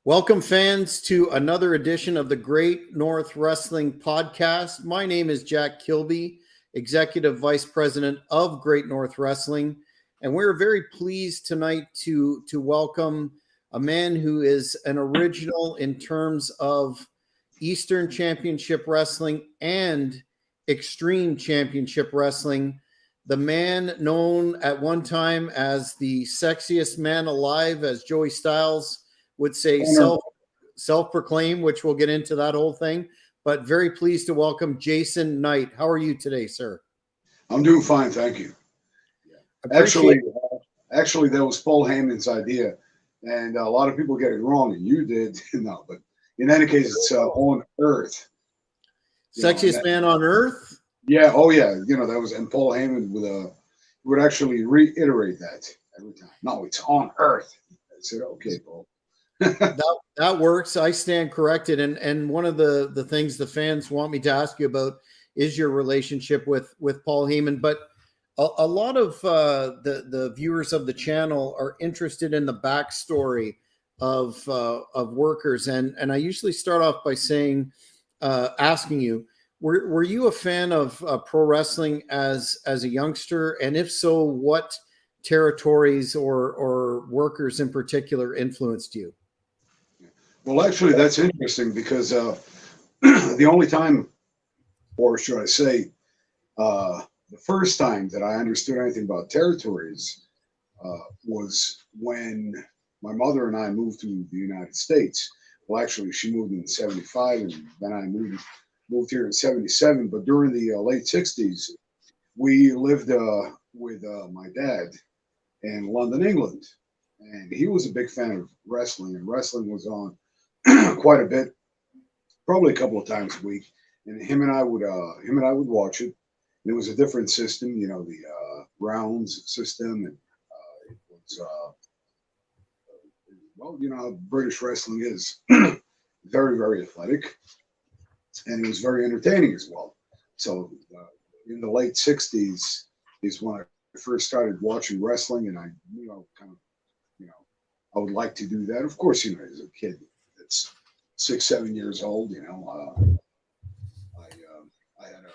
Welcome, fans, to another edition of the Great North Wrestling Podcast. My name is Jack Kilby, Executive Vice President of Great North Wrestling, and we're very pleased tonight to welcome a man who is an original in terms of Eastern Championship Wrestling and Extreme Championship Wrestling. The man known at one time as the sexiest man alive, as Joey Styles would say, self-proclaimed, which we'll get into that whole thing. But very pleased to welcome Jason Knight. How are you today, sir? I'm doing fine, thank you. Actually, that was Paul Heyman's idea, and a lot of people get it wrong, and you did. No, but in any case, it's on Earth. Sexiest man on Earth? Yeah, oh yeah. That was, and Paul Heyman would actually reiterate that every time. No, it's on Earth. I said, okay, Paul. that works. I stand corrected. And one of the things the fans want me to ask you about is your relationship with Paul Heyman. But a lot of the viewers of the channel are interested in the backstory of workers. And I usually start off by saying, asking you, were you a fan of pro wrestling as a youngster? And if so, what territories or workers in particular influenced you? Well, actually, that's interesting because the only time, or should I say, the first time that I understood anything about territories was when my mother and I moved to the United States. Well, actually, she moved in '75, and then I moved here in '77. But during the late '60s, we lived with my dad in London, England, and he was a big fan of wrestling, and wrestling was on quite a bit, probably a couple of times a week. And him and I would watch it. And it was a different system, the rounds system, and it was well, how British wrestling is, very, very athletic, and it was very entertaining as well. So in the late '60s is when I first started watching wrestling, and I I would like to do that. Of course, as a kid, it's 6, 7 years old. I had a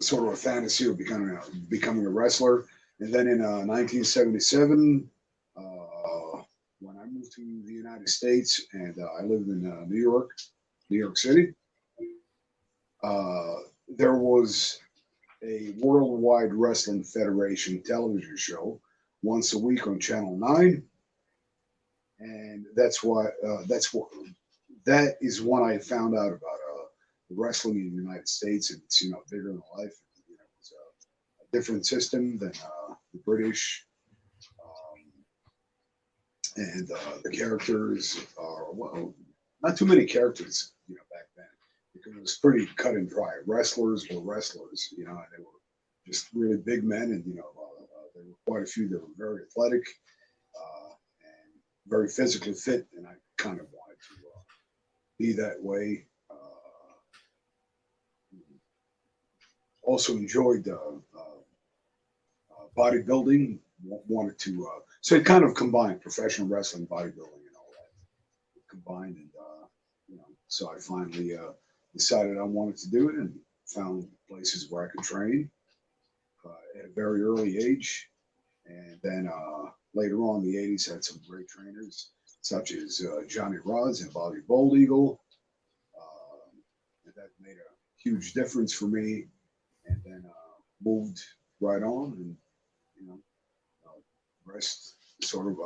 sort of a fantasy of becoming a wrestler, and then in 1977, when I moved to the United States, and I lived in New York City, there was a Worldwide Wrestling Federation television show once a week on Channel 9. And that is when I found out about wrestling in the United States. And it's bigger than life. It's a different system than the British, and the characters are, well, not too many characters back then, because it was pretty cut and dry. Wrestlers were wrestlers, and they were just really big men, and there were quite a few that were very athletic. Very physically fit, and I kind of wanted to be that way. Also enjoyed bodybuilding. Wanted to, so it kind of combined professional wrestling, bodybuilding, and all that. It combined, and so I finally decided I wanted to do it, and found places where I could train at a very early age, and then. Later on, in the '80s had some great trainers, such as Johnny Rods and Bobby Bold Eagle. And that made a huge difference for me. And then moved right on, and rest sort of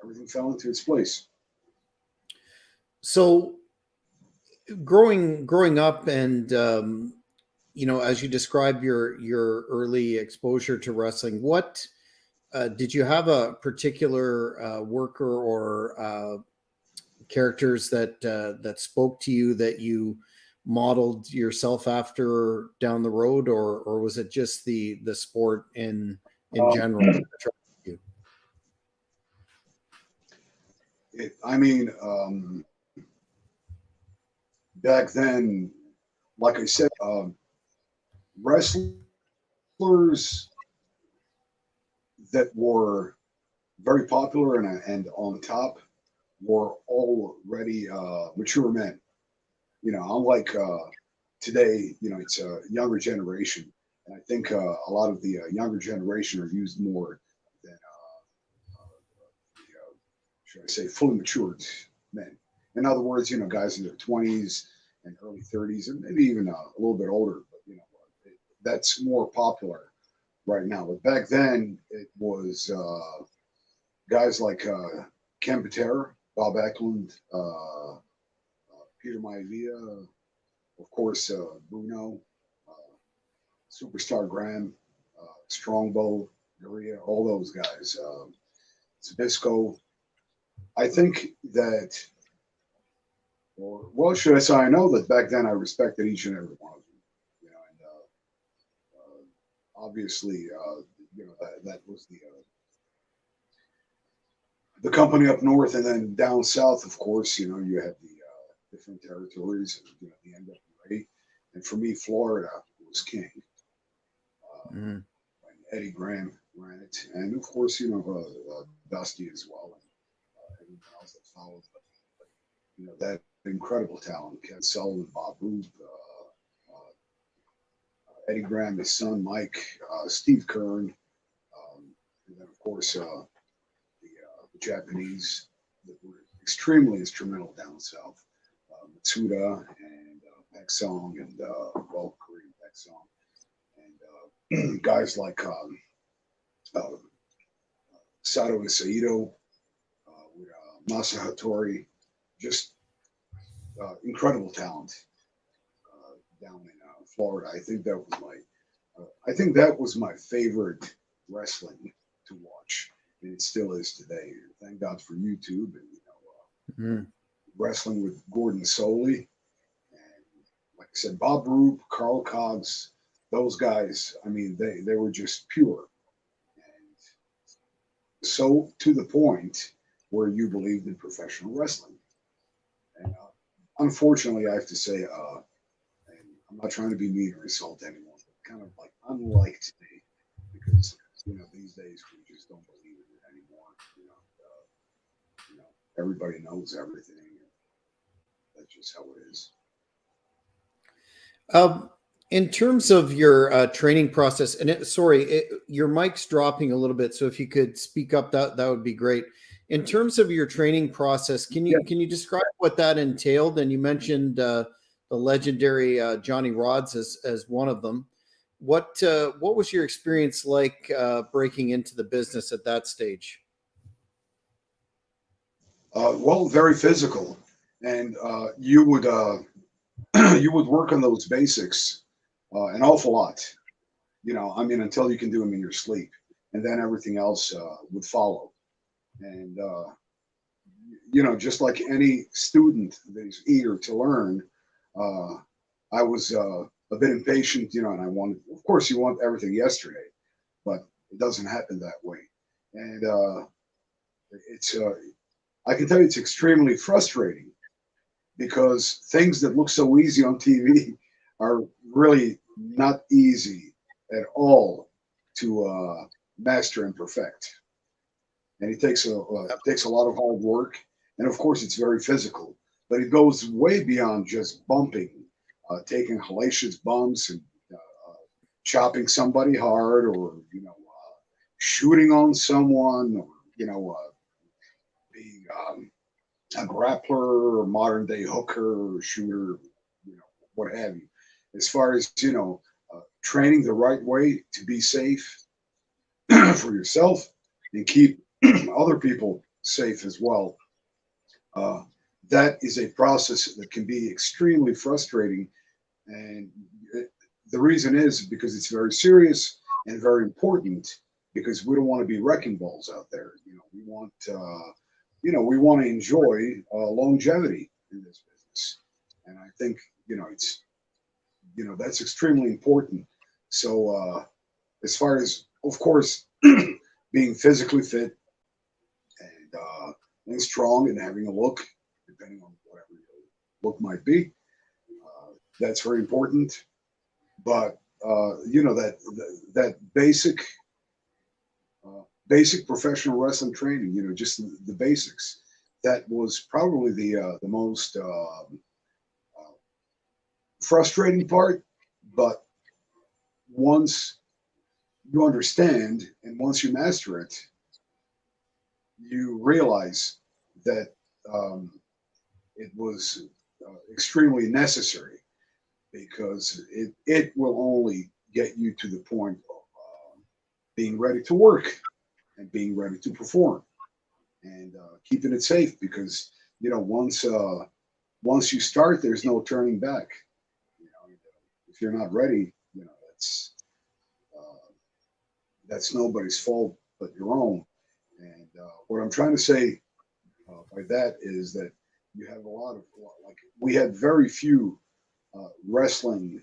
everything fell into its place. So, growing up, and as you describe your early exposure to wrestling, what did you have a particular worker or characters that spoke to you, that you modeled yourself after down the road, or was it just the sport in general? Back then, like I said, wrestlers that were very popular and on top were already mature men. You know, unlike today, you know, it's a younger generation, and I think a lot of the younger generation are used more than should I say, fully matured men. In other words, you know, guys in their 20s and early 30s, and maybe even a little bit older. But you know, that's more popular right now. But back then, it was guys like Ken Patera, Bob Eklund, Peter Maivia, of course, Bruno, uh, Superstar Graham, Strongbow, Maria, all those guys. Zabisco. I think that, or well, should I say, I know that back then I respected each and every one of them. You know, and obviously, you know, that was the company up north, and then down south, of course, you know, you had the different territories, you know, the NWA, and for me, Florida was king. Mhm. And Eddie Graham ran it, and of course, you know, Dusty as well, and everyone else that followed. But, you know, that incredible talent, Ken Sullivan, Bob Roop, Eddie Graham, his son Mike, Steve Kern, and then of course the Japanese that were extremely instrumental down south, Matsuda and Peck Song and well, Korean Peck Song, and guys like uh, Sato Saito, with Masa Hattori, just incredible talent down in Florida. I think that was my favorite wrestling to watch, and it still is today. Thank God for YouTube and you know Mhm. wrestling with Gordon Soley and like I said, Bob Roop, Carl Cogs, those guys. I mean, they were just pure and so to the point where you believed in professional wrestling. And unfortunately, I have to say, and I'm not trying to be mean or insult anyone, but kind of like unlike today, because you know these days we just don't believe in it anymore. You know, everybody knows everything. And that's just how it is. Um, in terms of your training process, and sorry, your mic's dropping a little bit, so if you could speak up, that would be great. In terms of your training process, Yeah. can you describe what that entailed? And you mentioned the legendary Johnny Rods as one of them. What was your experience like breaking into the business at that stage? Well, very physical, and you would you would work on those basics an awful lot. You know, I mean, until you can do them in your sleep, and then everything else would follow. And you know, just like any student that is eager to learn, uh, I was a bit impatient, you know, and I wanted, of course, you want everything yesterday, but it doesn't happen that way. And it's, I can tell you, it's extremely frustrating because things that look so easy on TV are really not easy at all to master and perfect. And it takes a lot of hard work, and of course, it's very physical. But it goes way beyond just bumping, taking hellacious bumps and chopping somebody hard, or you know, shooting on someone, or you know, being a grappler or modern day hooker or shooter, you know, what have you. As far as you know, training the right way to be safe for yourself and keep other people safe as well. Uh, that is a process that can be extremely frustrating. And it, the reason is because it's very serious and very important because we don't want to be wrecking balls out there. You know, we want to enjoy longevity in this business. And I think, you know, you know, that's extremely important. So, as far as, of course, being physically fit and strong and having a look, depending on whatever your look might be. That's very important. But you know that basic professional wrestling training, you know, just the basics. that was probably the most frustrating part. But once you understand and once you master it, you realize that it was extremely necessary, because it will only get you to the point of being ready to work and being ready to perform, and keeping it safe, because once you start, there's no turning back. If you're not ready, that's nobody's fault but your own. And what I'm trying to say by that is that you have a lot of, like, we had very few wrestling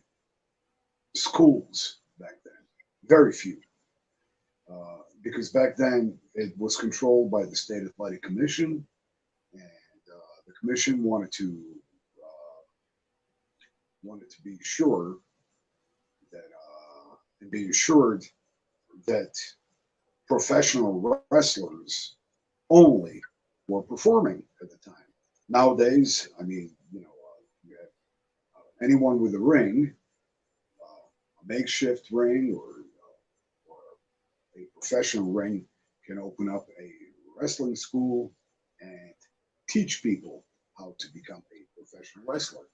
schools back then, very few, because back then it was controlled by the state athletic commission, and the commission wanted to be sure that and be assured that professional wrestlers only were performing at the time. Nowadays, I mean, you have anyone with a ring, a makeshift ring, or a professional ring, can open up a wrestling school and teach people how to become a professional wrestler.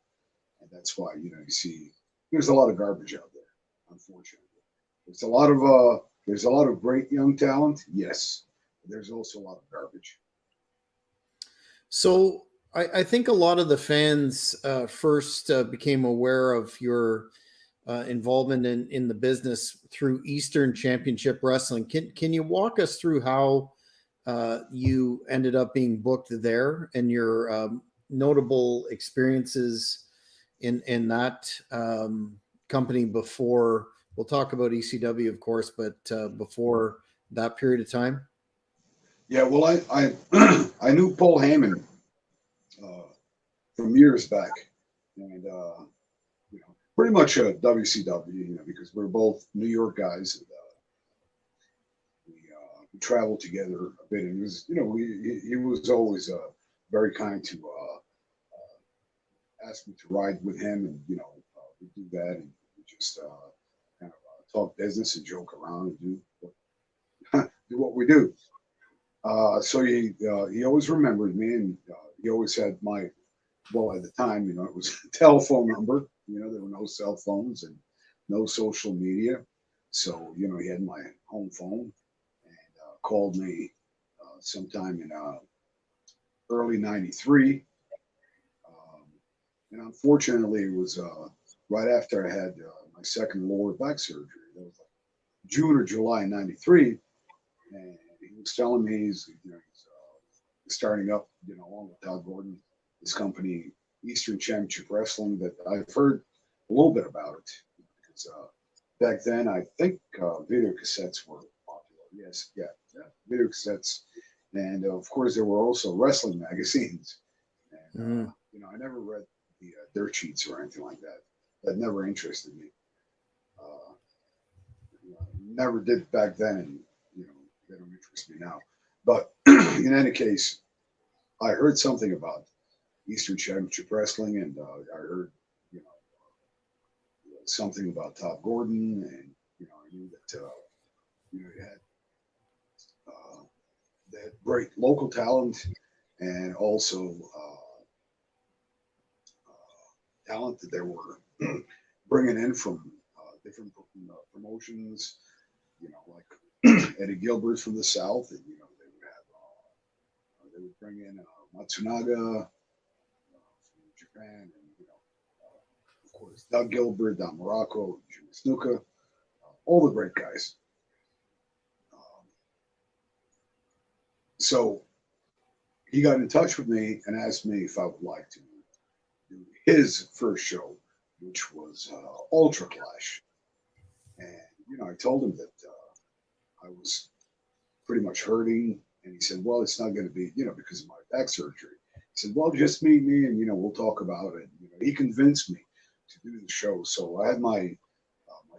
And that's why, you see there's a lot of garbage out there, unfortunately. There's a lot of great young talent, yes. But there's also a lot of garbage. So I think a lot of the fans first became aware of your involvement in the business through Eastern Championship Wrestling. Can you walk us through how you ended up being booked there, and your notable experiences in that company before? We'll talk about ECW, of course, but before that period of time. Yeah, well, I I knew Paul Heyman from years back, and pretty much a WCW, because we're both New York guys. And, we traveled together a bit, and he was always very kind to ask me to ride with him, and we do that, and we just kind of talk business and joke around and do what we do. So he always remembered me, and he always had my, well, at the time, it was a telephone number. There were no cell phones and no social media. So, he had my home phone, and called me sometime in early '93. And unfortunately, it was right after I had my second lower back surgery. That was like June or July '93. And he was telling me he's starting up, along with Todd Gordon, this company, Eastern Championship Wrestling, that I've heard a little bit about it, because back then I think video cassettes were popular. Yes, yeah, video cassettes, and of course there were also wrestling magazines. And I never read the dirt sheets or anything like that. That never interested me. Never did back then, and they don't interest me now. But in any case, I heard something about Eastern Championship Wrestling, and I heard, something about Todd Gordon, and I knew that you had they had great local talent, and also talent that they were bringing in from different promotions, like Eddie Gilbert from the South, and they would bring in Matsunaga from Japan, and of course Doug Gilbert, Don Morocco, Jimmy Snuka, all the great guys. So he got in touch with me and asked me if I would like to do his first show, which was Ultra Clash. And I told him that I was pretty much hurting, and he said, "Well, it's not going to be, because of my back surgery." He said, "Well, just meet me, and we'll talk about it." He convinced me to do the show. So I had my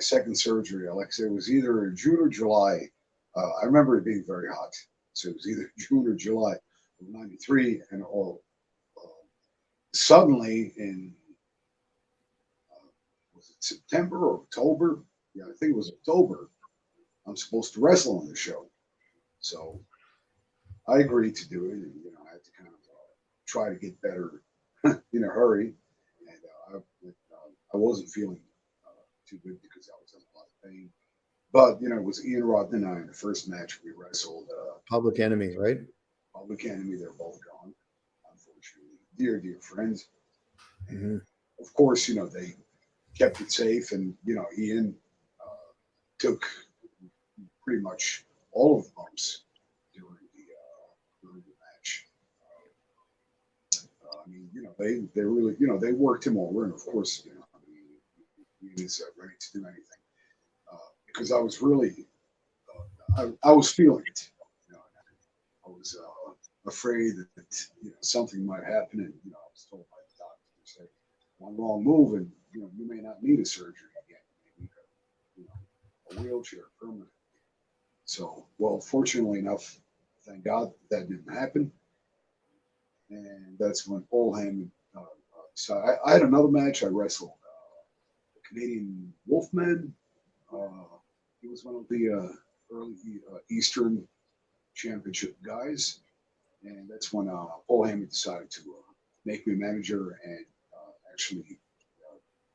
second surgery. Like I said, it was either June or July. I remember it being very hot, so it was either June or July '93, and all suddenly in was it September or October? Yeah, I think it was October. I'm supposed to wrestle on the show, so I agreed to do it, and I had to kind of try to get better in a hurry, and I wasn't feeling too good because I was in a lot of pain. But it was Ian Rodman and I in the first match we wrestled. Public Enemy, right? Public Enemy, they're both gone, unfortunately. Dear, dear friends. Mm-hmm. Of course, they kept it safe, and Ian took pretty much all of the bumps during the match. I mean, they really, they worked him over, and of course, he was ready to do anything because I was really, I was feeling it. I was afraid that something might happen, and I was told by the doctor to say one wrong move, and you may not need a surgery again. You need a wheelchair permanently. So, well, fortunately enough, thank God that didn't happen, and that's when Paul Heyman. So I had another match. I wrestled the Canadian Wolfman. He was one of the early Eastern Championship guys, and that's when Paul Heyman decided to make me manager, and actually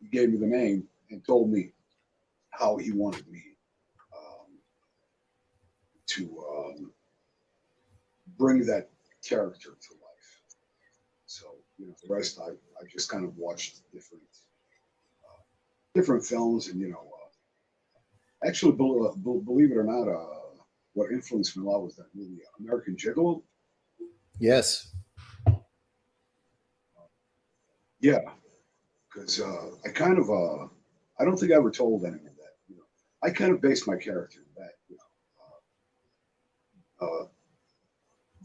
he gave me the name and told me how he wanted me to bring that character to life. So the rest I just kind of watched different films, and actually believe it or not, what influenced me a lot was that movie American Gigolo. Yes. Yeah, because I kind of I don't think I ever told anyone that. I kind of based my character on that.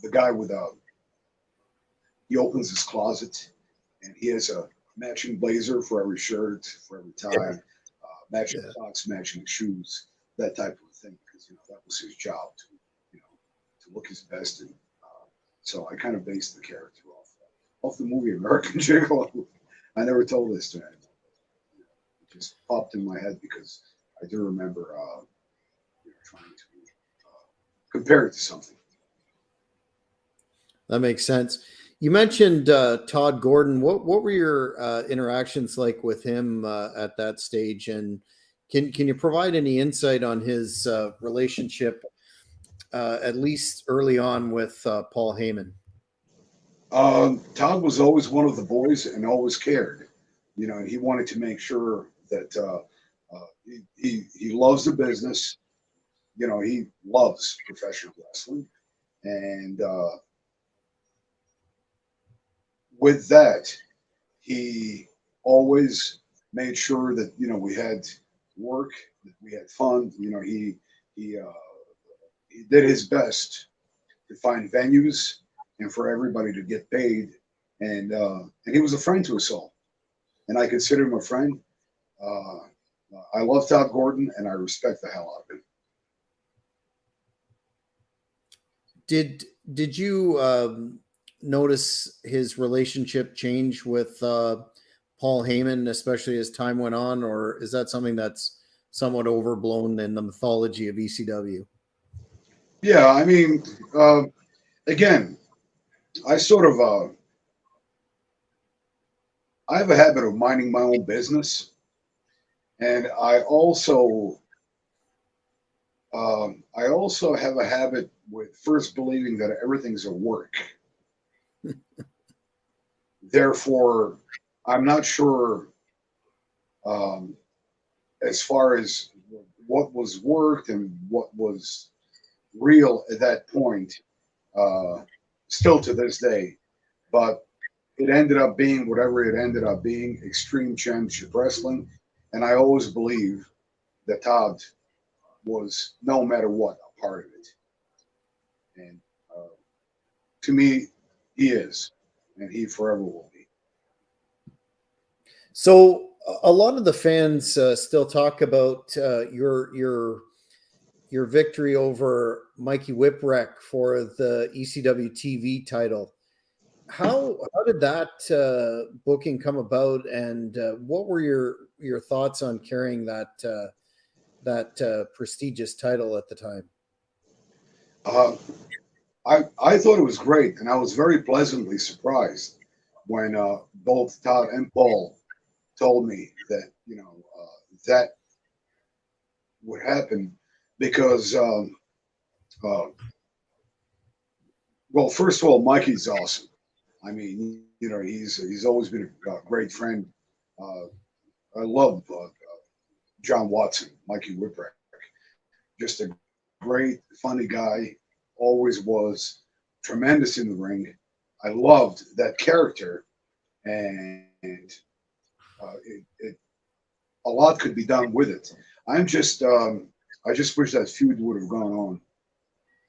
The guy with he opens his closet and he has a matching blazer for every shirt, for every tie, matching socks, matching shoes, that type of thing. Because that was his job to look his best, and so I kind of based the character off the movie American Gigolo. I never told this to anyone. It just popped in my head because I do remember trying to compare it to something. That makes sense. You mentioned Todd Gordon. What were your interactions like with him at that stage, and can you provide any insight on his relationship, at least early on, with Paul Heyman? Todd was always one of the boys and always cared, and he wanted to make sure that he loves the business. He loves professional wrestling, and with that, he always made sure that we had work, that we had fun. He did his best to find venues and for everybody to get paid, and he was a friend to us all, and I consider him a friend. I love Todd Gordon, and I respect the hell out of him. Did you notice his relationship change with Paul Heyman, especially as time went on, or is that something that's somewhat overblown in the mythology of ECW? Yeah, I mean, again, I sort of I have a habit of minding my own business, and I also have a habit with first believing that everything's a work. Therefore, I'm not sure as far as what was worked and what was real at that point, still to this day. But it ended up being whatever it ended up being, Extreme Championship Wrestling. And I always believe that Todd was, no matter what, a part of it. And to me, he is, and he forever will be. So a lot of the fans still talk about your your victory over Mikey Whipwreck for the ECW TV title. How did that booking come about, and what were your thoughts on carrying that prestigious title at the time? I thought it was great, and I was very pleasantly surprised when both Todd and Paul told me that that would happen because well, first of all, Mikey's awesome. I mean, he's always been a great friend. Uh, I love John Watson, Mikey Whipwreck, just a great, funny guy. Always was tremendous in the ring. I loved that character, and a lot could be done with it. I just wish that feud would have gone on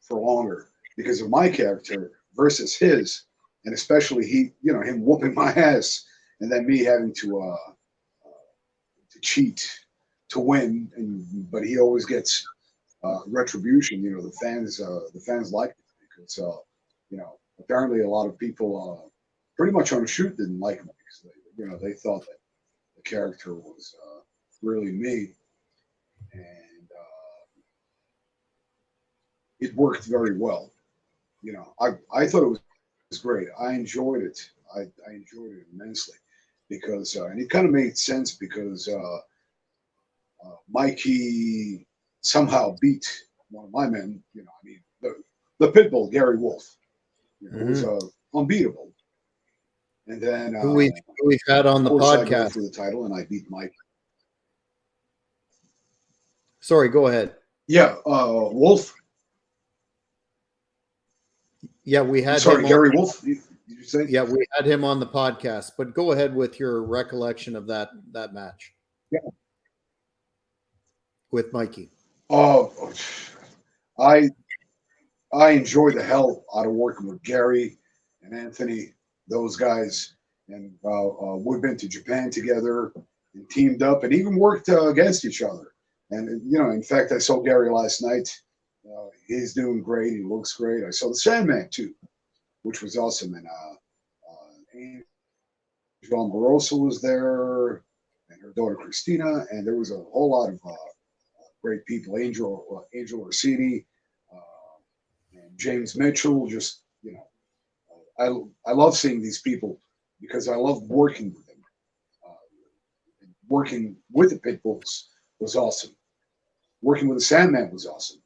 for longer because of my character versus his, and especially him whooping my ass, and then me having to cheat to win, but he always gets retribution. The fans like it because apparently a lot of people pretty much on the shoot didn't like him because they thought that the character was really me, and it worked very well. I thought it was great. I enjoyed it. I enjoyed it immensely because and it kind of made sense because Mikey somehow beat one of my men. The Pitbull, Gary Wolf, who was unbeatable. And then Who we've had on the I go podcast. for the title, and I beat Mike. Sorry, go ahead. Yeah, Wolf. Yeah, we had Sorry, Gary Wolf. Did you say? Yeah, we had him on the podcast. But go ahead with your recollection of that match. Yeah. With Mikey. Oh, I enjoyed the hell out of working with Gary and Anthony, those guys, and we've been to Japan together and teamed up and even worked against each other. And in fact, I saw Gary last night. He's doing great. He looks great. I saw the Sandman too, which was awesome. And Angel Amoroso was there, and her daughter Christina, and there was a whole lot of great people. Angel Orsini, and James Mitchell. Just I love seeing these people because I love working with them. Working with the Pitbulls was awesome. Working with the Sandman was awesome.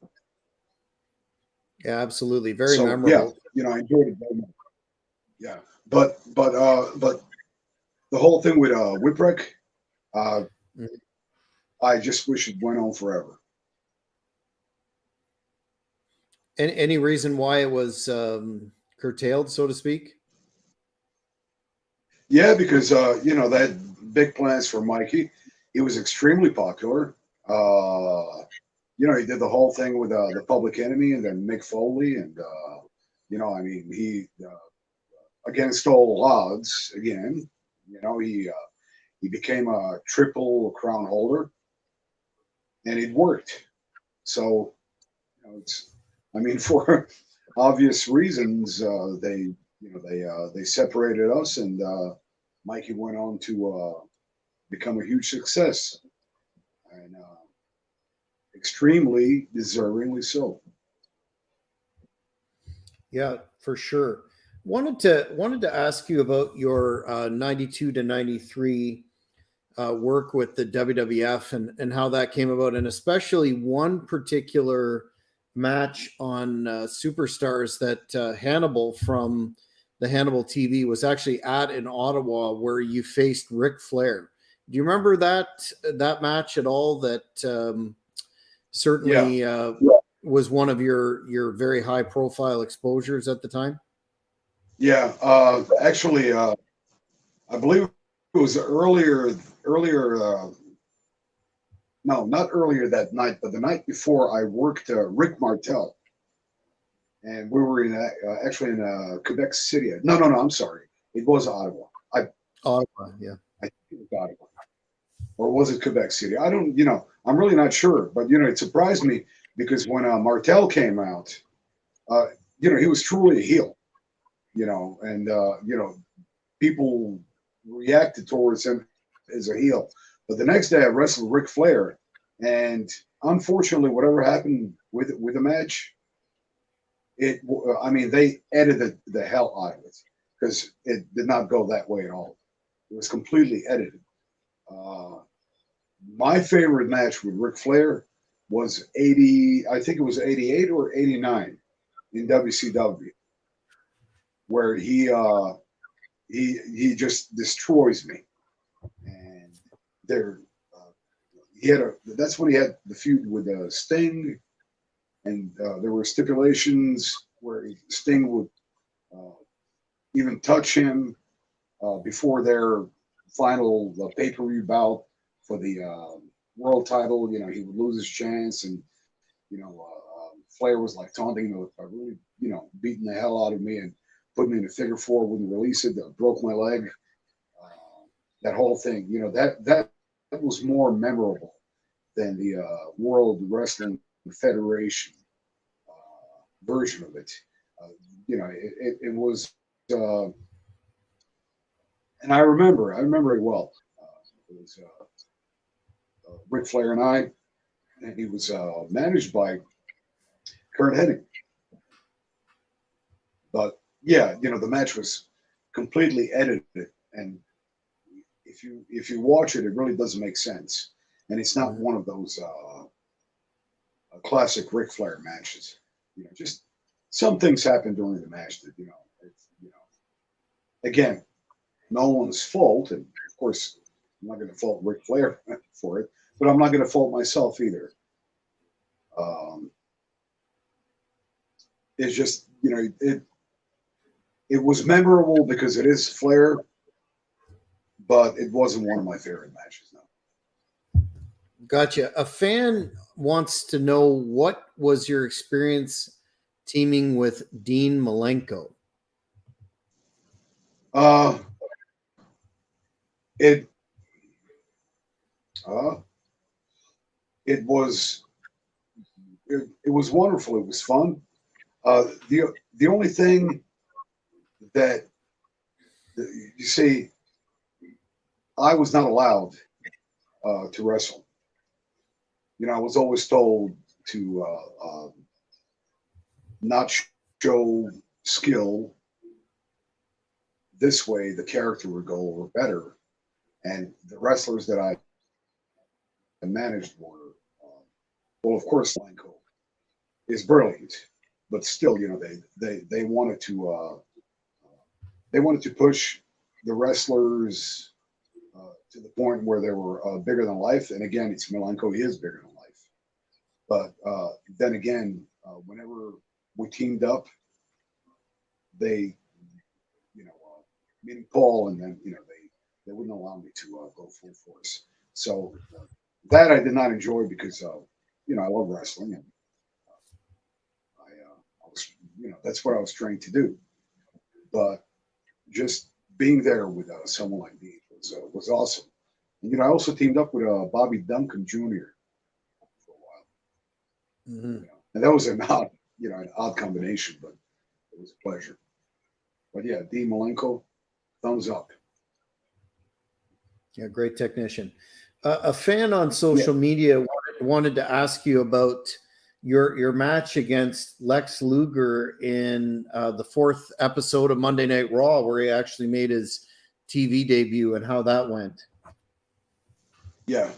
Yeah, absolutely, very memorable. Yeah, I enjoyed it very much. Yeah, but the whole thing with Whipwreck, I just wish it went on forever. Any reason why it was curtailed, so to speak? Yeah, because they had big plans for Mikey. He was extremely popular. He did the whole thing with the Public Enemy and then Mick Foley, and he against all odds again. He became a triple crown holder, and it worked. So for obvious reasons, they separated us, and Mikey went on to become a huge success, and extremely deservingly so. Yeah, for sure. Wanted to ask you about your 92 to 93 work with the WWF and how that came about, and especially one particular match on Superstars that Hannibal from the Hannibal TV was actually at in Ottawa, where you faced Ric Flair. Do you remember that match at all? That certainly was one of your very high profile exposures at the time. Yeah, actually, I believe it was earlier. No, not earlier that night, but the night before, I worked Rick Martel, and we were actually in Quebec City. No, I'm sorry, it was Ottawa. Ottawa, yeah. I think it was Ottawa, or was it Quebec City? I don't, I'm really not sure, but it surprised me because when Martel came out, he was truly a heel, and people reacted towards him as a heel. But the next day, I wrestled Ric Flair, and unfortunately, whatever happened with the match, they edited the hell out of it because it did not go that way at all. It was completely edited. My favorite match with Ric Flair was I think it was 88 or 89 in WCW, where he just destroys me. And that's when he had the feud with Sting, and there were stipulations where Sting would even touch him before their final pay-per-view bout for the world title. He would lose his chance, and Flair was like taunting him, really, beating the hell out of me and put me in a figure four, wouldn't release it, broke my leg. That whole thing, that was more memorable than the World Wrestling Federation version of it. It was, and I remember it well. It was Ric Flair and he was managed by Kurt Hennig. But yeah, the match was completely edited, and if you watch it, it really doesn't make sense, and it's not one of those classic Ric Flair matches. Just some things happen during the match that again, no one's fault, and of course, I'm not going to fault Ric Flair for it, but I'm not going to fault myself either. It's just it was memorable because it is Flair, but it wasn't one of my favorite matches. No. Gotcha. A fan wants to know, what was your experience teaming with Dean Malenko? It was wonderful. It was fun. The only thing that you see, I was not allowed to wrestle. I was always told to not show skill. This way, the character would go over better. And the wrestlers that I managed were, well, of course, Malenko is brilliant, but still, they wanted to push the wrestlers to the point where they were bigger than life. And again, it's Malenko; he is bigger than life. But then again, whenever we teamed up, they, meaning Paul, and then they wouldn't allow me to go full force. So that I did not enjoy because I love wrestling, and I was that's what I was trained to do. But just being there with someone like me was awesome. And, I also teamed up with Bobby Duncan Jr. for a while. Mm-hmm. And that was an odd combination, but it was a pleasure. But yeah, Dean Malenko, thumbs up. Yeah, great technician. A fan on social media wanted to ask you about your match against Lex Luger in the 4th episode of Monday Night Raw, where he actually made his TV debut, and how that went. Yeah.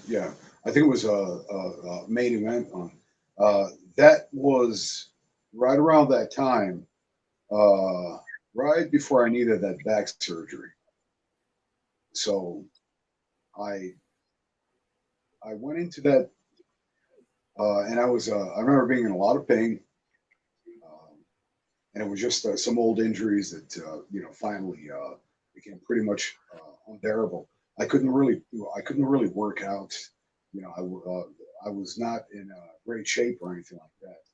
I think it was a main event on. That was right around that time, right before I needed that back surgery. So I went into that, and I remember being in a lot of pain, and it was just some old injuries that finally became pretty much unbearable. I couldn't really work out. I was not in great shape or anything like that.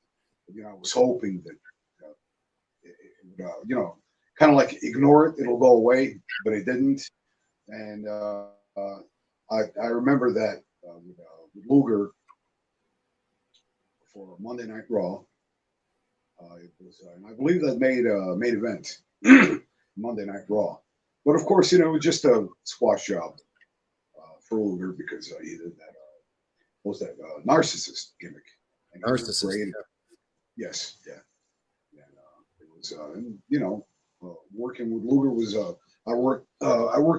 But, I was hoping that it would, kind of like ignore it; it'll go away, but it didn't. And I remember that with Luger, for Monday Night Raw. It was, and I believe that made main event Monday Night Raw. But of course, it was just a squash job for Luger because he did that. What was that narcissist gimmick? And Narcissist. great. Yeah. Yes, yeah. And it was, working with Luger was. I worked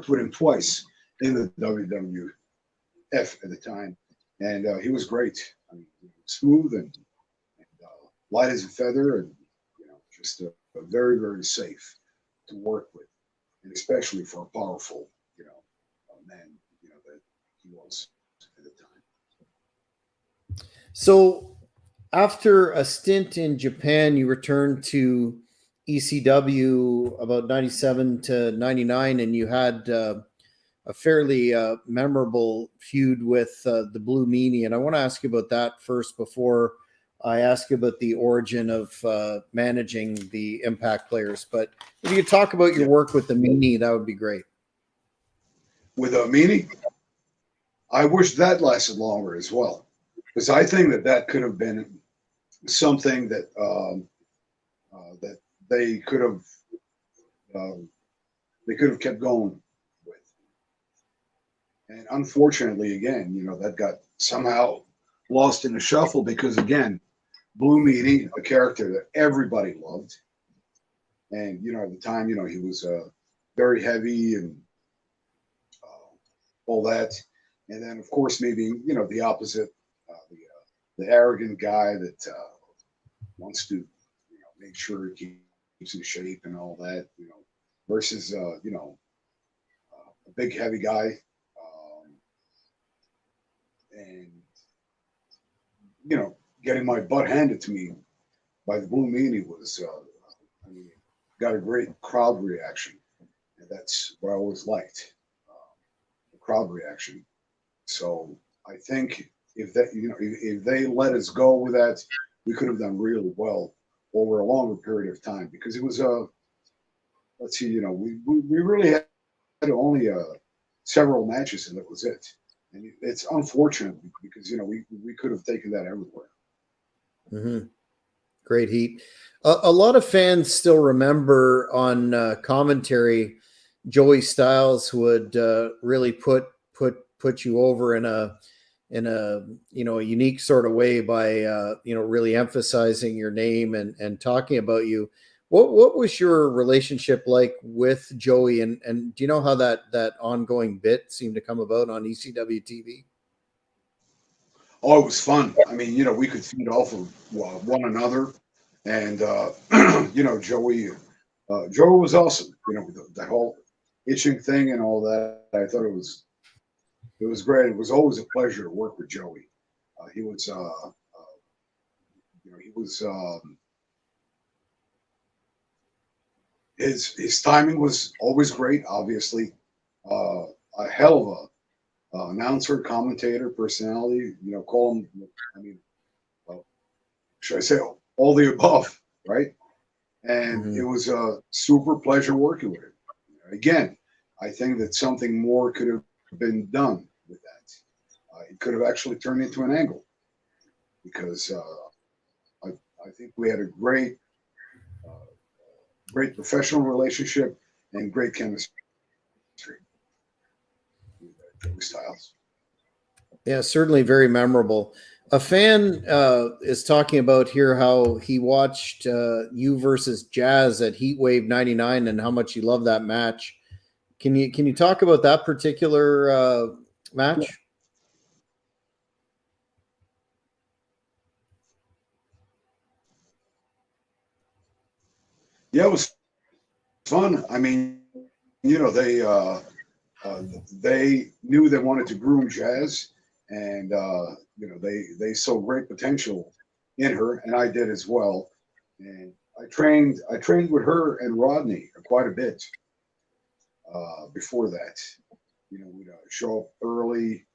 with him twice in the WWF at the time, and he was great. I mean, smooth and light as a feather, and just a very, very safe to work with, and especially for a powerful, man, that he was at the time. So after a stint in Japan, you returned to ECW about 97 to 99, and you had a fairly memorable feud with the Blue Meanie. And I want to ask you about that first before I ask you about the origin of managing the Impact players. But if you could talk about your work with the Meanie, that would be great. With a Meanie, I wish that lasted longer as well, because I think that could have been something that that they could have kept going with. And unfortunately, again, that got somehow lost in the shuffle because, again, Blue Meanie, a character that everybody loved, and at the time, he was very heavy and all that, and then of course maybe the opposite, the arrogant guy that wants to make sure he keeps in shape and all that, versus a big heavy guy, and getting my butt handed to me by the Blue Meanie was, got a great crowd reaction, and that's what I always liked, the crowd reaction. So I think if they let us go with that, we could have done really well over a longer period of time, because it was let's see, we really had only several matches, and that was it. And it's unfortunate because we could have taken that everywhere. Mm-hmm. Great heat. A lot of fans still remember on commentary, Joey Styles would really put you over in a a unique sort of way by really emphasizing your name and talking about you. What was your relationship like with Joey, and do you know how that ongoing bit seemed to come about on ECW TV? Oh, it was fun. I mean, we could feed off of one another, and Joey was awesome. The whole itching thing and all that. I thought it was great. It was always a pleasure to work with Joey. He was his timing was always great. Obviously, a hell of a announcer, commentator, personality. Call him. I mean, should I say all the above, right? And it was a super pleasure working with him. Again, I think that something more could have been done with that. It could have actually turned into an angle, because I think we had a great professional relationship and great chemistry with Joey Styles. Yeah, certainly very memorable. A fan is talking about here how he watched you versus Jazz at Heatwave '99 and how much he loved that match. Can you talk about that particular match? Yeah, it was fun. I mean, they knew they wanted to groom Jazz, and they saw great potential in her, and I did as well. And I trained with her and Rodney quite a bit before that. We'd show up early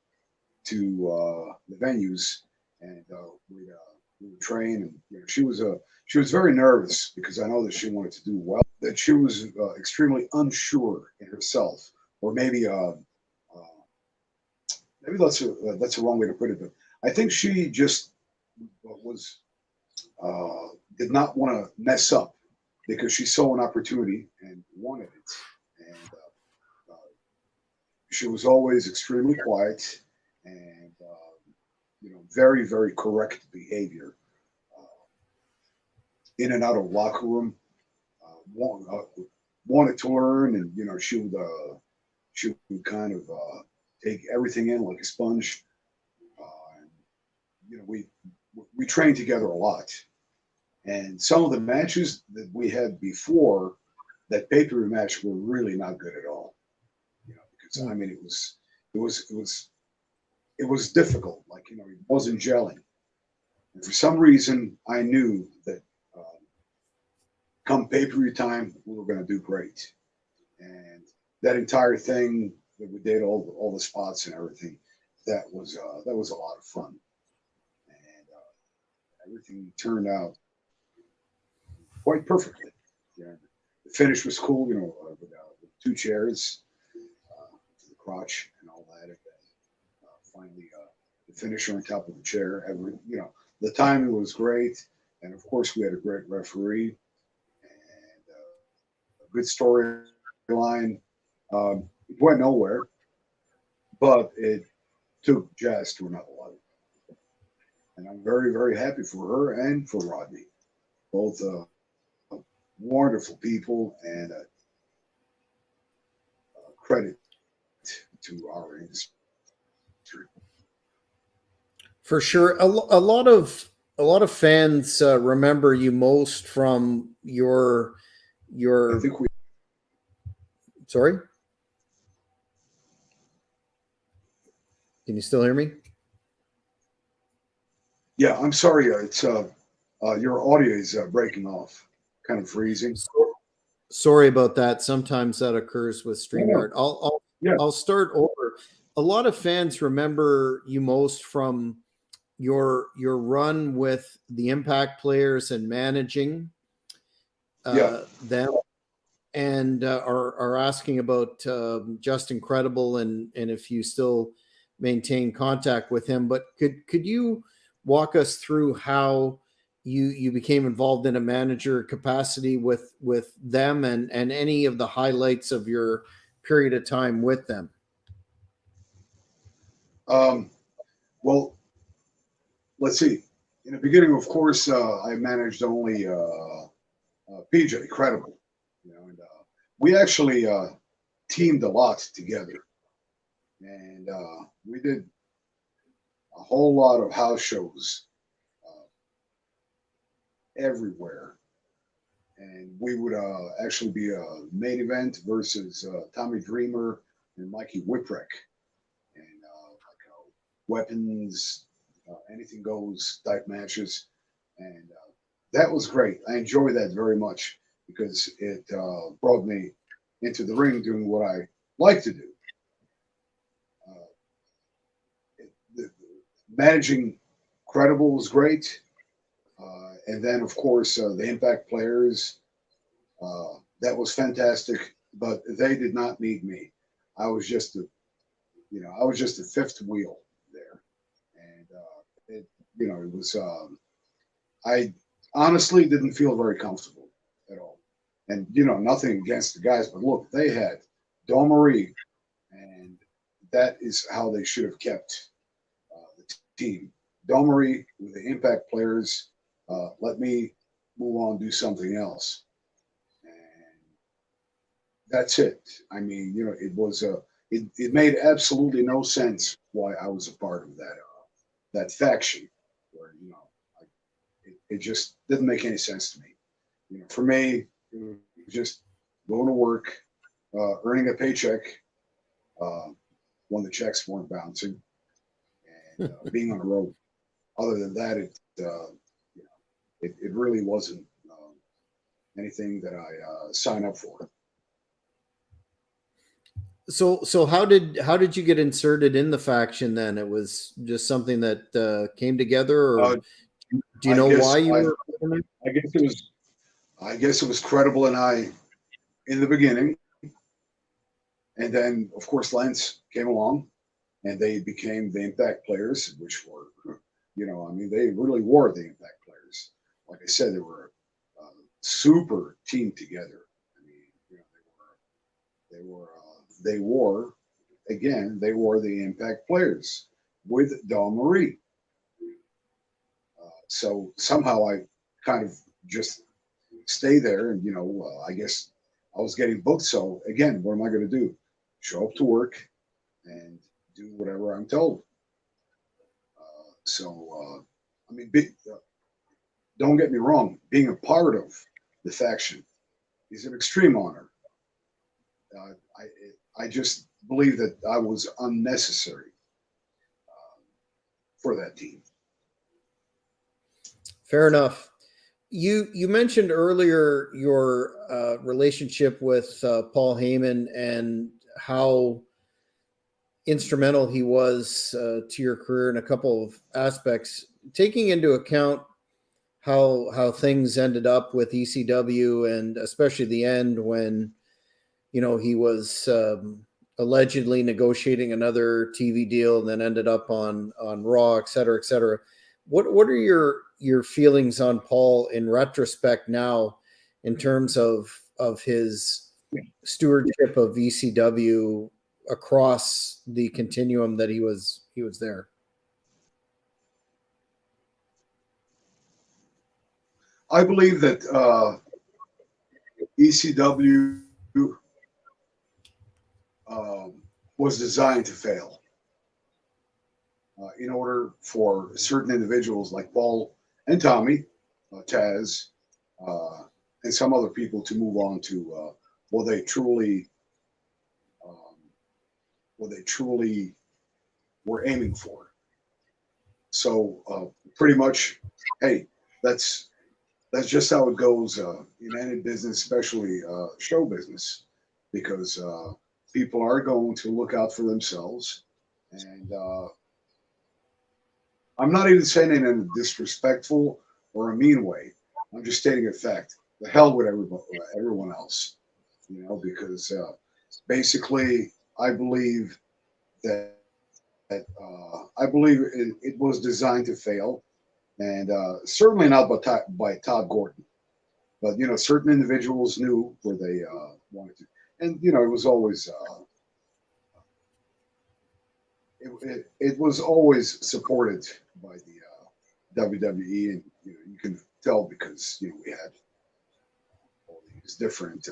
to the venues, and we would train. And she was very nervous because I know that she wanted to do well. That she was extremely unsure in herself, or maybe maybe that's the wrong way to put it. But I think she just was did not want to mess up because she saw an opportunity and wanted it. And she was always extremely quiet and very very correct behavior in and out of locker room. Wanted to learn, and she would kind of take everything in like a sponge. And, we trained together a lot, and some of the matches that we had before that pay-per-view match were really not good at all. Because I mean it was difficult. Like it wasn't gelling, and for some reason I knew that come pay-per-view time we were going to do great, and that entire thing that we did, all the spots and everything, that was a lot of fun, and everything turned out quite perfectly. Yeah, the finish was cool, with two chairs, the crotch and all that, and then finally the finisher on top of the chair. The timing was great, and of course we had a great referee and a good storyline. It went nowhere, but it took Jazz to another level, and I'm very very happy for her and for Rodney, both wonderful people, and credit to our industry. For sure. A lot of fans remember you most from your I think we. sorry. Can you still hear me? Yeah, I'm sorry. It's your audio is breaking off, kind of freezing. Sorry about that. Sometimes that occurs with No, StreamYard. I'll yeah, I'll start over. A lot of fans remember you most from your run with the Impact players and managing yeah. them, and are asking about Just Incredible, and if you still maintain contact with him. But could you walk us through how you became involved in a manager capacity with them, and any of the highlights of your period of time with them? Um, well, let's see. In the beginning, of course, I managed only PJ Credible, and we actually teamed a lot together, and we did a whole lot of house shows uh, everywhere. And we would actually be a main event versus Tommy Dreamer and Mikey Whipwreck, and weapons, anything goes type matches, and that was great. I enjoyed that very much because it brought me into the ring doing what I like to do. Uh, Managing Credible was great, and then of course the Impact players. That was fantastic, but they did not need me. I was just I was just a fifth wheel there, and it was. I honestly didn't feel very comfortable at all, and nothing against the guys, but look, they had Dawn Marie, and that is how they should have kept the team. Dawn Marie with the Impact players. Let me move on, do something else, and that's it. I mean, it made absolutely no sense why I was a part of that faction, where it just didn't make any sense to me. For me, it was just going to work, earning a paycheck uh, when the checks weren't bouncing, and being on the road. Other than that, it really wasn't anything that I signed up for. So how did you get inserted in the faction then? It was just something that came together, or Uh, do you I know guess why you I, were? I guess it was Credible and I in the beginning, and then of course Lance came along, and they became the Impact players, which were You know, I mean, they really were the Impact players. Like I said, they were super team together. I mean, you know, they were again, they were the Impact players with Dawn Marie. So somehow I kind of just stay there, and you know, I guess I was getting booked. So again, what am I going to do? Show up to work and do whatever I'm told. I mean, don't get me wrong. Being a part of the faction is an extreme honor. I just believe that I was unnecessary for that team. Fair enough. You mentioned earlier your relationship with Paul Heyman and how instrumental he was to your career in a couple of aspects. Taking into account how things ended up with ECW, and especially the end when he was allegedly negotiating another TV deal and then ended up on Raw, et cetera, et cetera. What are your feelings on Paul in retrospect now, in terms of his stewardship of ECW across the continuum that he was there? I believe that ECW was designed to fail in order for certain individuals like Paul and Tommy, Taz, and some other people to move on to what they truly were aiming for. So pretty much, hey, that's just how it goes in any business, especially show business, because people are going to look out for themselves. And I'm not even saying it in a disrespectful or a mean way. I'm just stating a fact. The hell with everyone else, because basically I believe that it was designed to fail, and certainly not by Todd Gordon. But certain individuals knew where they wanted to, and it was always it was always supported by the WWE, and you can tell because we had all these different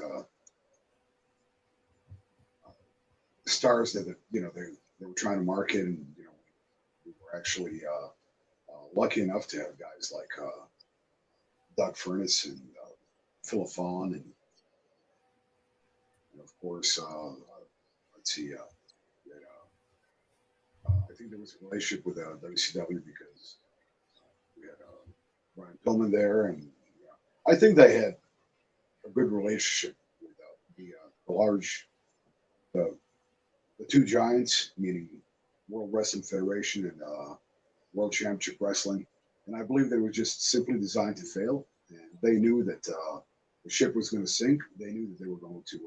stars that they were trying to market, and we were actually lucky enough to have guys like Doug Furnace and Philip Vaughn, and of course, let's see, I think there was a relationship with WCW because we had Brian Pillman there, and I think they had a good relationship with the large, the two giants, meaning World Wrestling Federation and World Championship Wrestling, and I believe they were just simply designed to fail. And they knew that the ship was going to sink. They knew that they were going to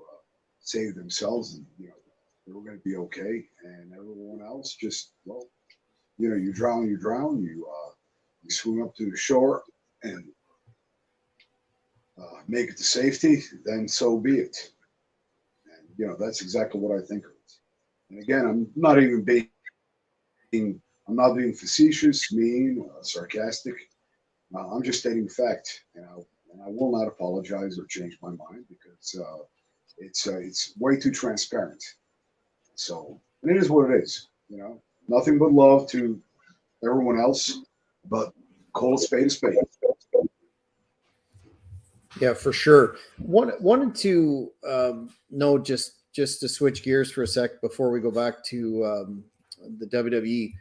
save themselves, and they were going to be okay. And everyone else just, well, you drown, you drown, you swim up to the shore and make it to safety. Then so be it. And that's exactly what I think of it. And again, I'm not being facetious, mean, sarcastic. I'm just stating fact, and I will not apologize or change my mind because it's way too transparent. So, and it is what it is. Nothing but love to everyone else, but call a spade a spade. Yeah, for sure. Wanted to know, just to switch gears for a sec before we go back to the WWE.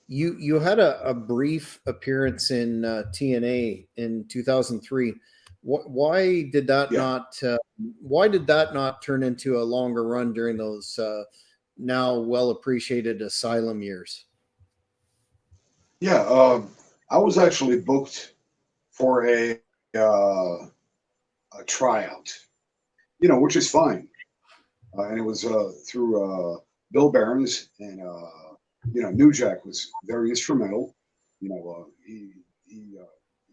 You had a brief appearance in TNA in 2003. Why did that not turn into a longer run during those now well appreciated Asylum years? Yeah, I was actually booked for a tryout, which is fine, and it was through Bill Barons, and New Jack was very instrumental. he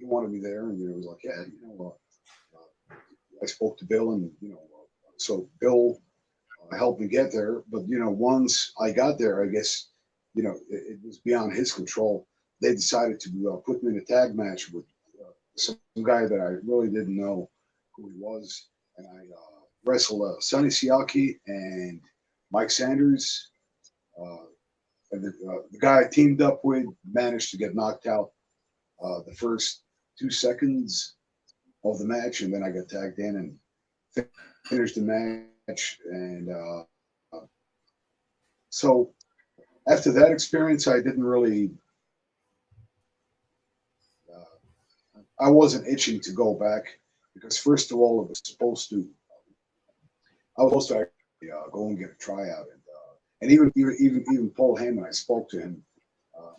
wanted me there, and he was like, yeah, I spoke to Bill, and so Bill helped me get there. But once I got there, I guess it was beyond his control. They decided to put me in a tag match with some guy that I really didn't know who he was, and I wrestled Sonny Siaki and Mike Sanders. And the guy I teamed up with managed to get knocked out the first 2 seconds of the match, and then I got tagged in and finished the match. And so after that experience, I didn't really, I wasn't itching to go back because first of all, I was supposed to actually go and get a tryout, and even Paul Heyman, I spoke to him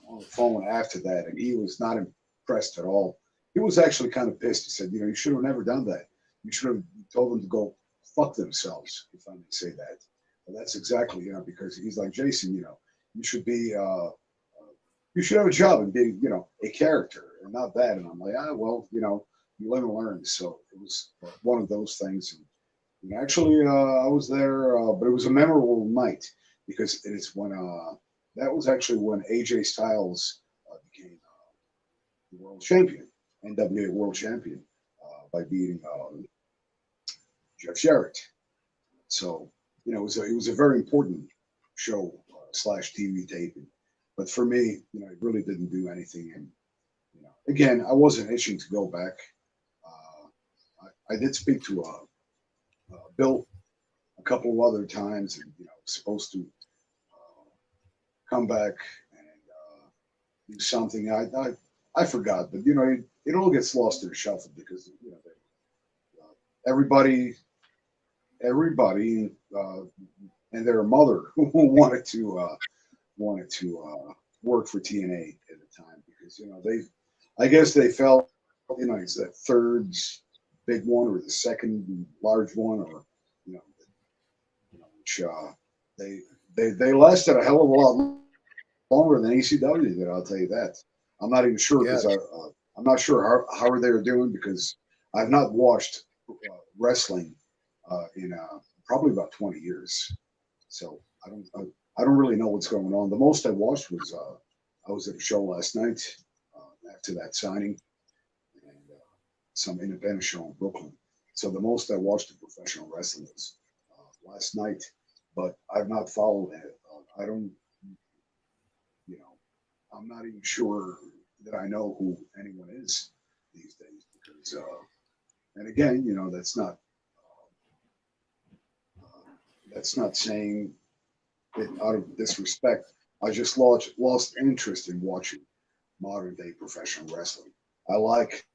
on the phone after that, and he was not impressed at all. He was actually kind of pissed. He said, you should have never done that. You should have told them to go fuck themselves, if I may say that. And that's exactly, because he's like, Jason, you should be, you should have a job and be, a character and not that. And I'm like, well, you live and learn. So it was one of those things. And actually, I was there, but it was a memorable night because it is when, that was actually when AJ Styles became the world champion, NWA world champion, by beating Jeff Jarrett. So, it was a very important show / TV taping. But for me, it really didn't do anything. And, again, I wasn't itching to go back. I did speak to Bill a couple of other times, and, supposed to come back and do something. I forgot, but, it all gets lost in the shuffle because, everybody, and their mother wanted to work for TNA at the time because I guess they felt it's that third big one or the second large one, or which they lasted a hell of a lot longer than ECW did. I'll tell you that. I'm not even sure because I'm not sure how they were doing because I've not watched wrestling in probably about 20 years, so I don't really know what's going on. The most I watched was I was at a show last night after that signing, and some independent show in Brooklyn. So the most I watched of professional wrestling was last night, but I've not followed it. I don't, I'm not even sure that I know who anyone is these days because, and again, that's not saying it out of disrespect. I just lost interest in watching modern day professional wrestling. I like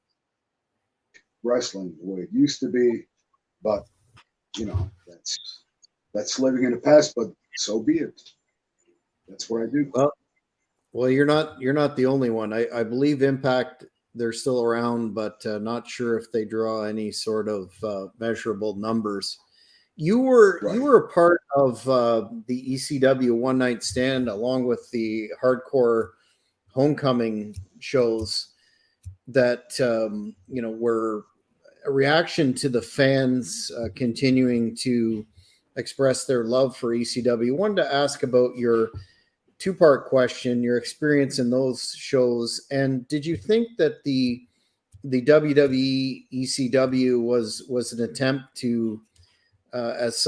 wrestling the way it used to be, but that's living in the past. But so be it. That's what I do. Well, you're not the only one. I believe Impact, they're still around, but not sure if they draw any sort of measurable numbers. You were a part of the ECW One Night Stand along with the Hardcore Homecoming shows that were a reaction to the fans continuing to express their love for ECW. I wanted to ask about your two-part question, your experience in those shows, and did you think that the WWE ECW was an attempt to, as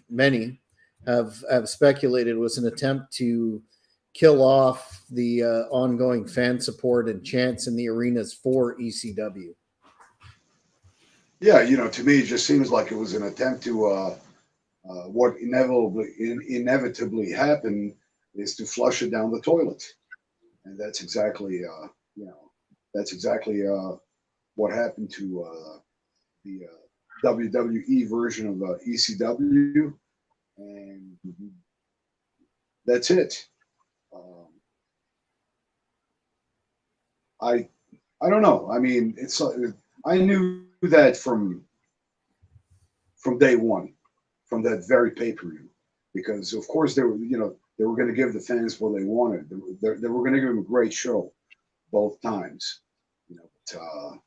many have speculated, was an attempt to kill off the ongoing fan support and chants in the arenas for ECW? Yeah, to me, it just seems like it was an attempt to what inevitably happened is to flush it down the toilet, and that's exactly what happened to the WWE version of ECW, and that's it. I don't know. I mean, it's I knew that from day one, from that very pay-per-view, because of course they were going to give the fans what they wanted. They were going to give them a great show. both times. But,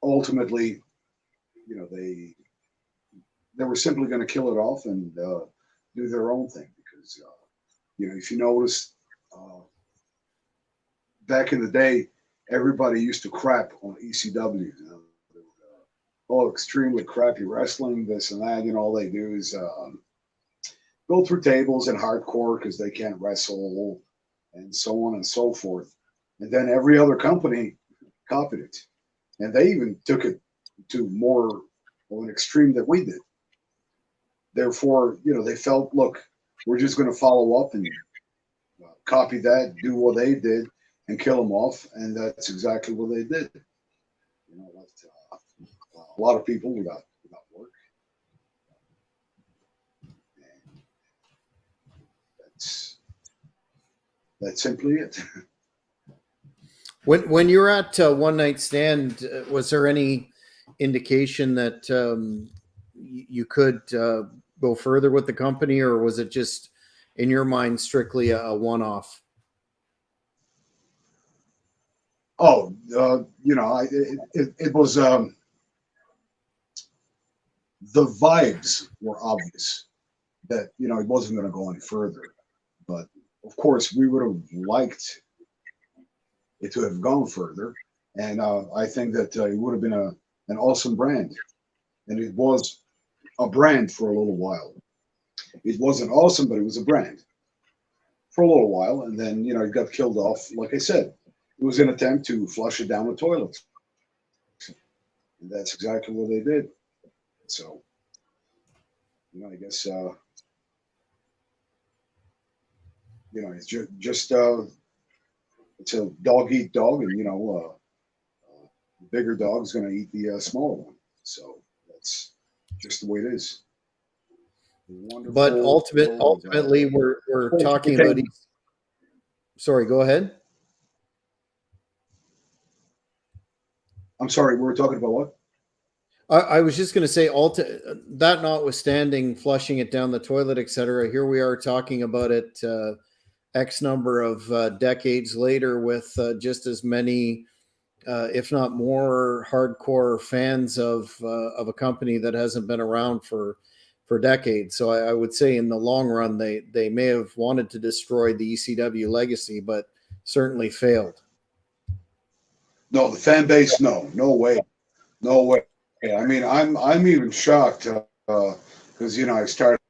ultimately, they were simply going to kill it off and do their own thing because if you notice, back in the day, everybody used to crap on ECW. Oh, extremely crappy wrestling, this and that. All they do is go through tables and hardcore because they can't wrestle and so on and so forth. And then every other company copied it. And they even took it to more of an extreme that we did. Therefore, they felt, look, we're just going to follow up and copy that, do what they did, and kill them off. And that's exactly what they did. Left a lot of people without work. And that's simply it. When you were at One Night Stand, was there any indication that you could go further with the company, or was it just in your mind strictly a one-off? Oh, it was the vibes were obvious that it wasn't going to go any further, but of course we would have liked it to have gone further, and I think that it would have been an awesome brand, and it was a brand for a little while. It wasn't awesome, but it was a brand for a little while, and then it got killed off. Like I said, it was an attempt to flush it down the toilet, and that's exactly what they did. So, I guess it's just it's a dog eat dog, and the bigger dog is going to eat the smaller one. So that's just the way it is. But ultimately, we're talking about. Sorry, go ahead. I'm sorry, we were talking about what? I was just going to say, that notwithstanding, flushing it down the toilet, etc. Here we are talking about it X number of decades later with just as many, if not more, hardcore fans of a company that hasn't been around for decades. So I would say in the long run, they may have wanted to destroy the ECW legacy, but certainly failed. No, the fan base, no way. I mean, I'm even shocked because I started.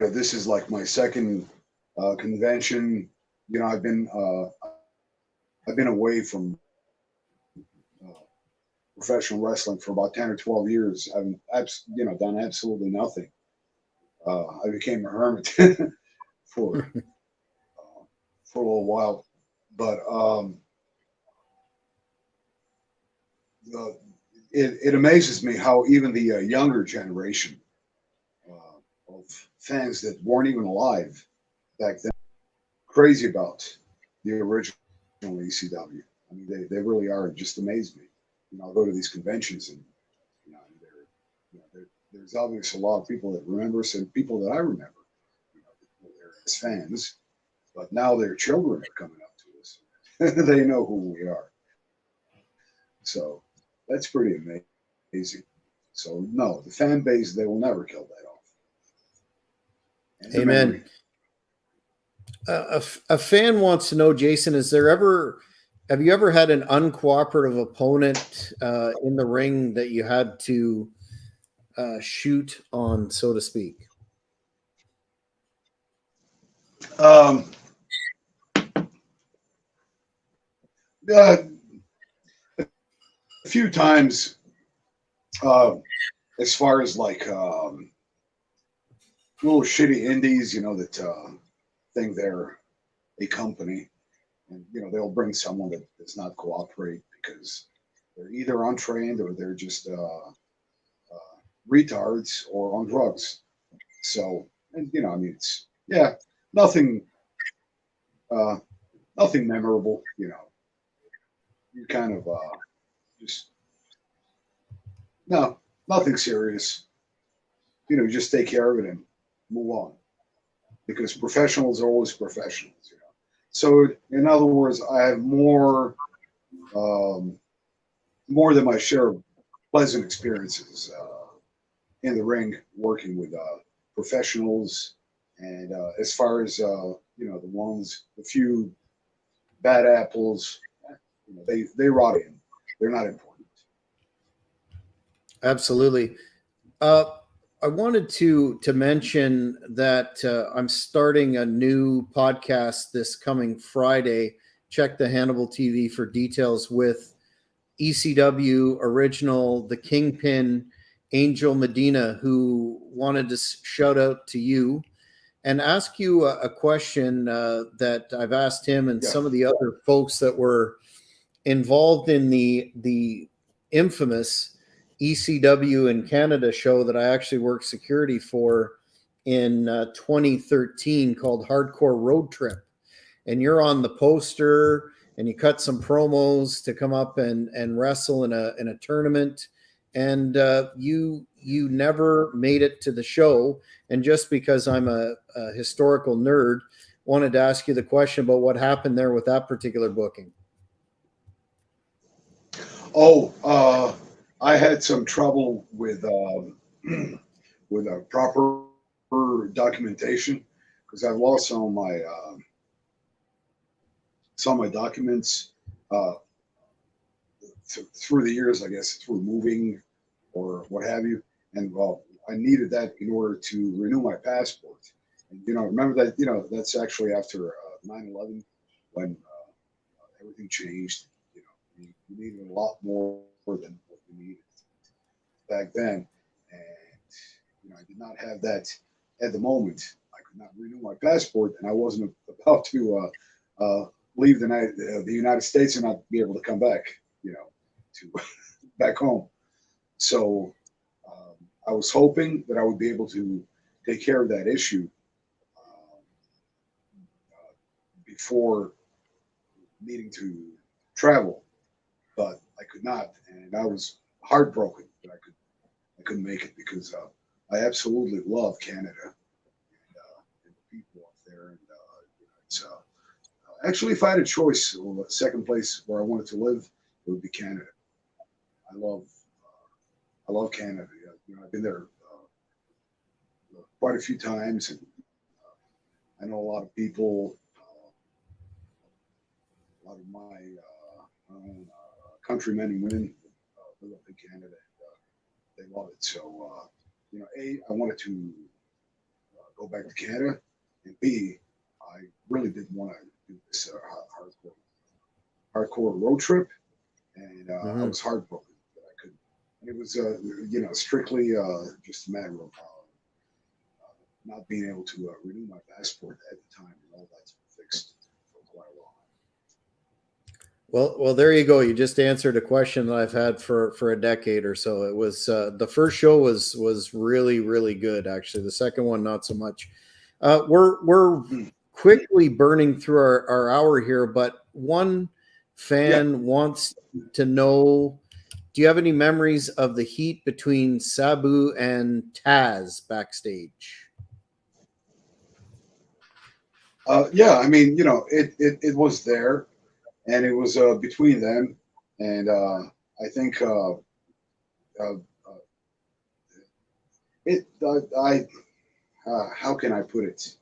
This is like my second convention. I've been away from professional wrestling for about 10 or 12 years. I've done absolutely nothing. I became a hermit for a little while, but it amazes me how even the younger generation of fans that weren't even alive back then crazy about the original ECW. I mean, they really are. It just amaze me. I'll go to these conventions and there's obviously a lot of people that remember us and people that I remember. They're as fans, but now their children are coming up to us. They know who we are. So that's pretty amazing. So no, the fan base, they will never kill that off. Amen. A fan wants to know, Jason, have you ever had an uncooperative opponent in the ring that you had to shoot on, so to speak? A few times, as far as like little shitty indies, that think they're a company, and they'll bring someone that does not cooperate because they're either untrained or they're just retards or on drugs. So, and I mean, it's nothing, nothing memorable. You kind of just no, nothing serious. Just take care of it and move on because professionals are always professionals. So in other words, I have more than my share of pleasant experiences in the ring, working with professionals. And as far as the few bad apples, they rot in. They're not important. Absolutely. I wanted to mention that I'm starting a new podcast this coming Friday. Check the Hannibal TV for details with ECW original, the Kingpin, Angel Medina, who wanted to shout out to you and ask you a question that I've asked him and Yeah. some of the other folks that were involved in the infamous ECW in Canada show that I actually worked security for in 2013 called Hardcore Road Trip. And you're on the poster and you cut some promos to come up and wrestle in a tournament. And you never made it to the show. And just because I'm a historical nerd, wanted to ask you the question about what happened there with that particular booking. Oh, I had some trouble with with a proper documentation because I've lost some of my documents uh, through the years, I guess, through moving or what have you. And I needed that in order to renew my passport. And remember that that's actually after 9/11 when everything changed. You needed a lot more than what you needed back then, and I did not have that at the moment. I could not renew my passport, and I wasn't about to leave the United States and not be able to come back, to back home. So I was hoping that I would be able to take care of that issue um, before needing to travel, but I could not, and I was heartbroken that I couldn't make it because I absolutely love Canada and the people up there, and it's actually if I had a choice, the second place where I wanted to live, it would be Canada. I love I love Canada. I've been there quite a few times, and I know a lot of people. A lot of my countrymen and women live up in Canada. And, they love it. So, I wanted to go back to Canada, and B, I really didn't want to do this hardcore road trip, and I Mm-hmm. was heartbroken that I couldn't. And it was, strictly just a matter of not being able to renew my passport at the time, and all that's been fixed for quite a while. Well, there you go. You just answered a question that I've had for a decade or so. It was the first show was really really good. Actually, the second one not so much. We're quickly burning through our hour here, but one Yeah. fan wants to know: do you have any memories of the heat between Sabu and Taz backstage? Yeah, I mean, it was there, and it was between them, and I think uh, it. I how can I put it?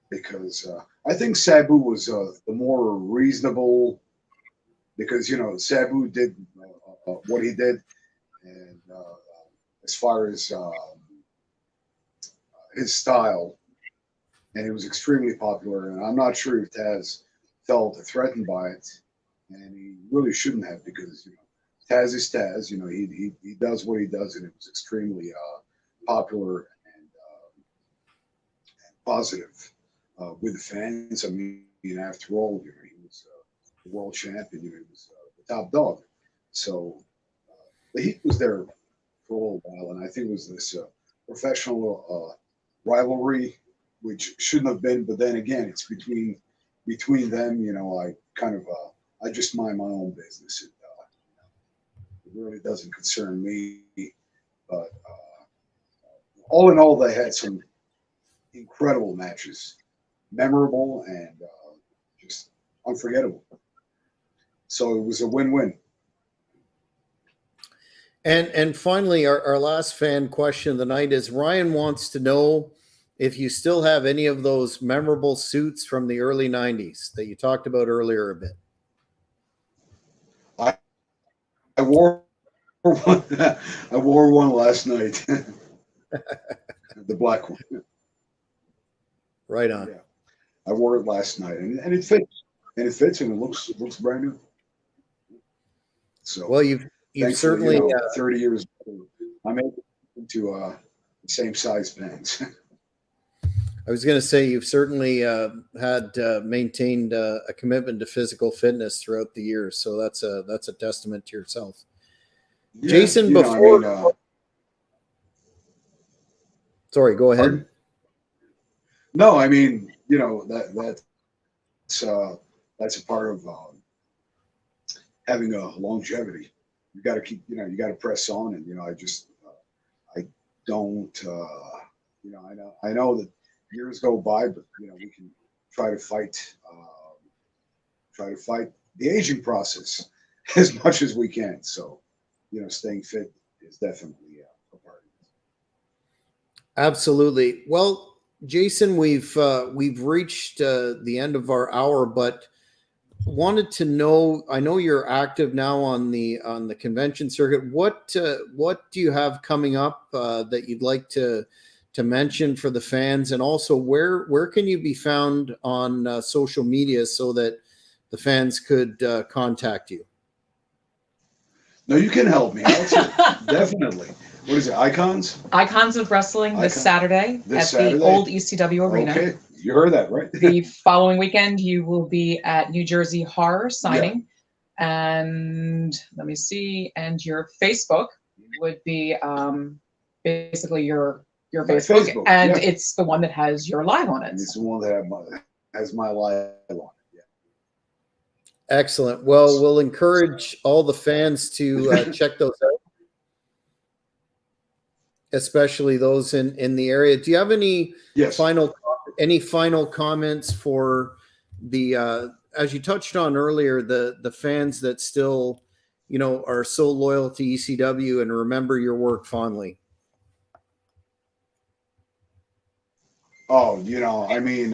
Because I think Sabu was the more reasonable, because Sabu did what he did, and as far as his style, and it was extremely popular. And I'm not sure if Taz felt threatened by it, and he really shouldn't have, because Taz is Taz. He does what he does, and it was extremely popular and positive with the fans. I mean, after all, he was the world champion. He was the top dog. So the heat was there for a little while, and I think it was this professional rivalry, which shouldn't have been. But then again, it's between them. I kind of I just mind my own business. It really doesn't concern me. But all in all, they had some incredible matches, memorable and just unforgettable. So it was a win-win. And finally, our last fan question of the night is Ryan wants to know if you still have any of those memorable suits from the early 90s that you talked about earlier a bit. I wore one. I wore one last night. The black one. Right on. Yeah, I wore it last night, and it fits, and it looks brand new. So well, you've certainly 30 years old, I'm able to the same size pants. I was going to say you've certainly had maintained a commitment to physical fitness throughout the years, so that's a testament to yourself. Yeah, Jason, before sorry, go ahead. Pardon? No, I mean, that's a part of having a longevity. You got to keep, you got to press on, and I don't, I know that years go by, but we can try to fight the aging process as much as we can. So, staying fit is definitely a part of it. Absolutely. Well, Jason, we've reached the end of our hour, but wanted to know. I know you're active now on the convention circuit. What do you have coming up that you'd like to mention for the fans, and also where can you be found on social media so that the fans could contact you? No, you can help me out. Definitely. What is it? Icons? Icons of Wrestling this Saturday at the old ECW Arena. Okay, you heard that, right? The following weekend, you will be at New Jersey Horror signing. Yeah. And let me see. And your Facebook would be basically your Facebook. And it's the one that has your live on it. It's the one that has my live on it. Excellent. Well, we'll encourage all the fans to check those out, especially those in the area. Do you have any final comments for the as you touched on earlier, the fans that still are so loyal to ECW and remember your work fondly? Oh, I mean,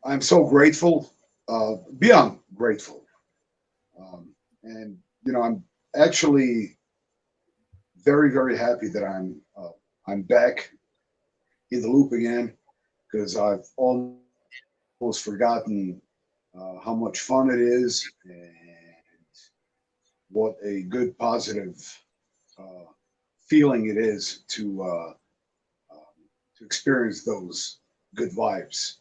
I'm so grateful, beyond grateful. And, I'm actually very, very happy that I'm back in the loop again, because I've almost forgotten how much fun it is and what a good, positive feeling it is to experience those good vibes.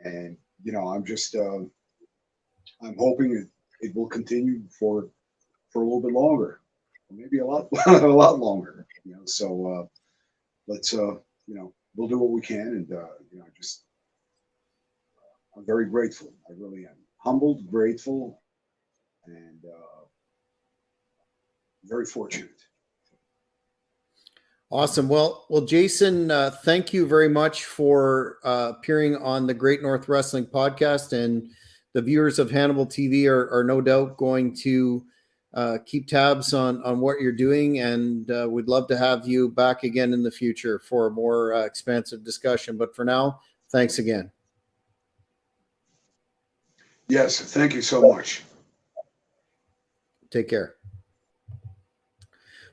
And I'm just I'm hoping it will continue for a little bit longer, or maybe a lot a lot longer. So let's we'll do what we can, and I'm very grateful. I really am humbled, grateful, and very fortunate. Awesome. Well, Jason, thank you very much for appearing on the Great North Wrestling podcast, and the viewers of Hannibal TV are no doubt going to keep tabs on what you're doing, and we'd love to have you back again in the future for a more expansive discussion. But for now, thanks again. Yes, thank you so much. Take care.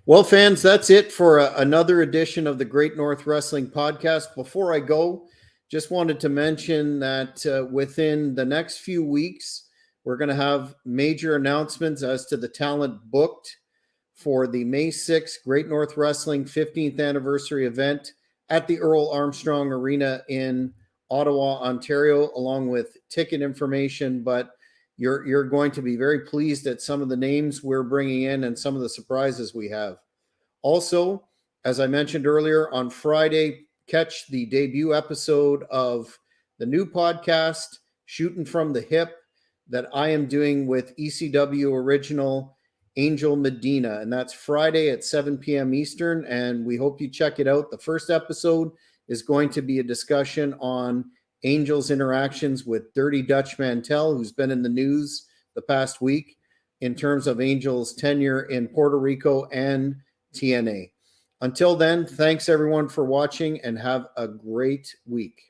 Well, fans, that's it for another edition of the Great North Wrestling podcast. Before I go, just wanted to mention that within the next few weeks, we're going to have major announcements as to the talent booked for the May 6th Great North Wrestling 15th anniversary event at the Earl Armstrong Arena in Ottawa, Ontario, along with ticket information. But you're going to be very pleased at some of the names we're bringing in and some of the surprises we have. Also, as I mentioned earlier, on Friday, catch the debut episode of the new podcast, Shooting from the Hip, that I am doing with ECW original Angel Medina. And that's Friday at 7 p.m. Eastern, and we hope you check it out. The first episode is going to be a discussion on Angel's interactions with Dirty Dutch Mantel, who's been in the news the past week in terms of Angel's tenure in Puerto Rico and TNA. Until then, thanks everyone for watching and have a great week.